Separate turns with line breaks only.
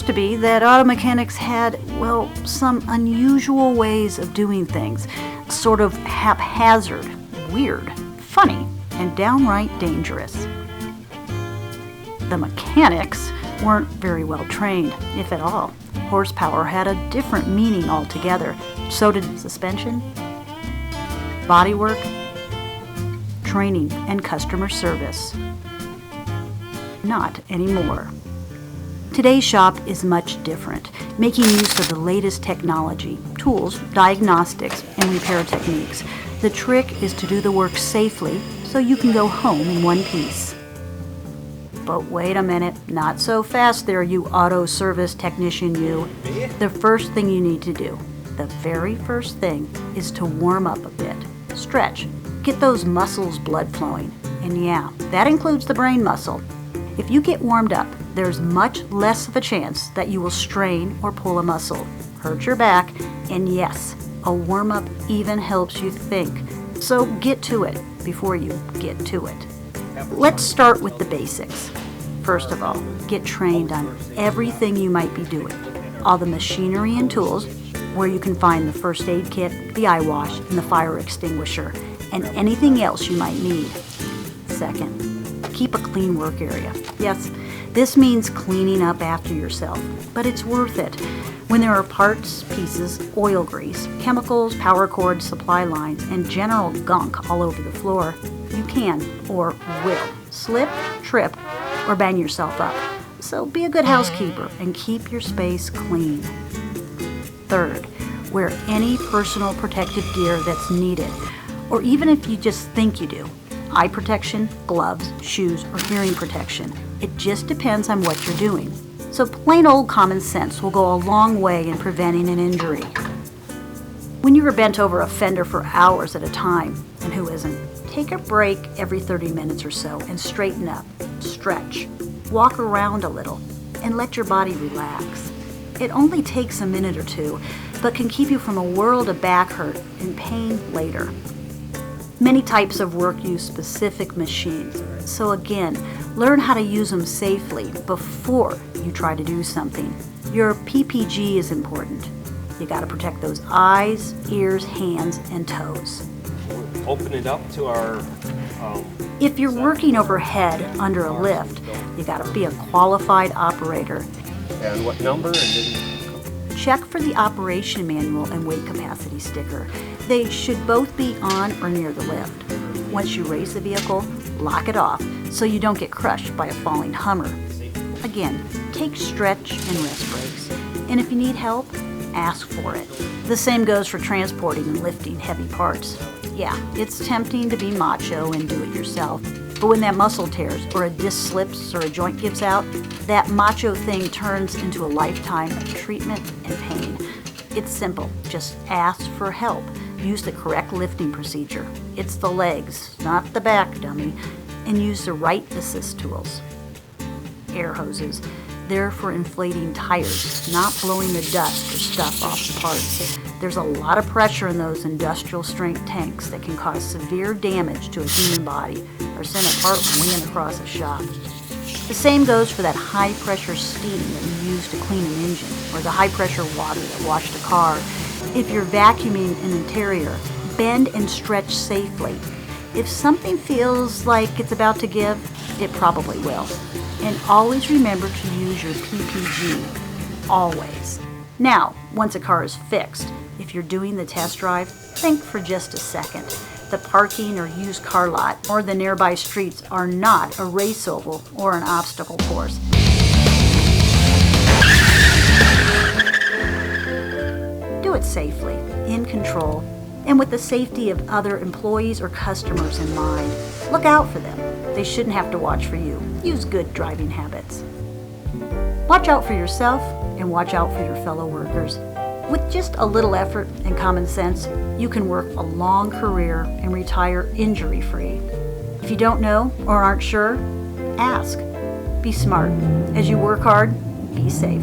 to be that auto mechanics had, well, some unusual ways of doing things. Sort of haphazard, weird, funny, and downright dangerous. The mechanics weren't very well trained, if at all. Horsepower had a different meaning altogether. So did suspension, bodywork, training, and customer service. Not anymore. Today's shop is much different, making use of the latest technology, tools, diagnostics, and repair techniques. The trick is to do the work safely so you can go home in one piece. But wait a minute, not so fast there, you auto service technician, you. The first thing you need to do, the very first thing, is to warm up a bit. Stretch. Get those muscles blood flowing. And yeah, that includes the brain muscle. If you get warmed up, there's much less of a chance that you will strain or pull a muscle, hurt your back, and yes, a warm-up even helps you think. So get to it before you get to it. Let's start with the basics. First of all, get trained on everything you might be doing. All the machinery and tools, where you can find the first aid kit, the eye wash, and the fire extinguisher, and anything else you might need. Second, keep a clean work area. Yes, this means cleaning up after yourself, but it's worth it. When there are parts, pieces, oil grease, chemicals, power cords, supply lines, and general gunk all over the floor, you can, or will, slip, trip, or bang yourself up. So be a good housekeeper and keep your space clean. Third, wear any personal protective gear that's needed, or even if you just think you do. Eye protection, gloves, shoes, or hearing protection. It just depends on what you're doing. So plain old common sense will go a long way in preventing an injury. When you are bent over a fender for hours at a time, and who isn't, take a break every 30 minutes or so and straighten up, stretch, walk around a little, and let your body relax. It only takes a minute or two, but can keep you from a world of back hurt and pain later. Many types of work use specific machines, so again, learn how to use them safely before you try to do something. Your PPG is important. You got to protect those eyes, ears, hands, and toes.
Open it up to our...
If you're working overhead under a lift, you got to be a qualified operator.
And what number? And then...
Check for the operation manual and weight capacity sticker. They should both be on or near the lift. Once you raise the vehicle, lock it off so you don't get crushed by a falling Hummer. Again, take stretch and rest breaks. And if you need help, ask for it. The same goes for transporting and lifting heavy parts. Yeah, it's tempting to be macho and do it yourself. But when that muscle tears, or a disc slips, or a joint gives out, that macho thing turns into a lifetime of treatment and pain. It's simple. Just ask for help. Use the correct lifting procedure. It's the legs, not the back, dummy. And use the right assist tools. Air hoses. They're for inflating tires, not blowing the dust or stuff off the parts. There's a lot of pressure in those industrial strength tanks that can cause severe damage to a human body or send a part winging across a shop. The same goes for that high pressure steam that you use to clean an engine, or the high pressure water that washed a car. If you're vacuuming an interior, bend and stretch safely. If something feels like it's about to give, it probably will. And always remember to use your PPG. Always. Now, once a car is fixed, if you're doing the test drive, think for just a second. The parking or used car lot or the nearby streets are not a race oval or an obstacle course. Do it safely, in control, and with the safety of other employees or customers in mind. Look out for them. They shouldn't have to watch for you. Use good driving habits. Watch out for yourself and watch out for your fellow workers. With just a little effort and common sense, you can work a long career and retire injury-free. If you don't know or aren't sure, ask. Be smart. As you work hard, be safe.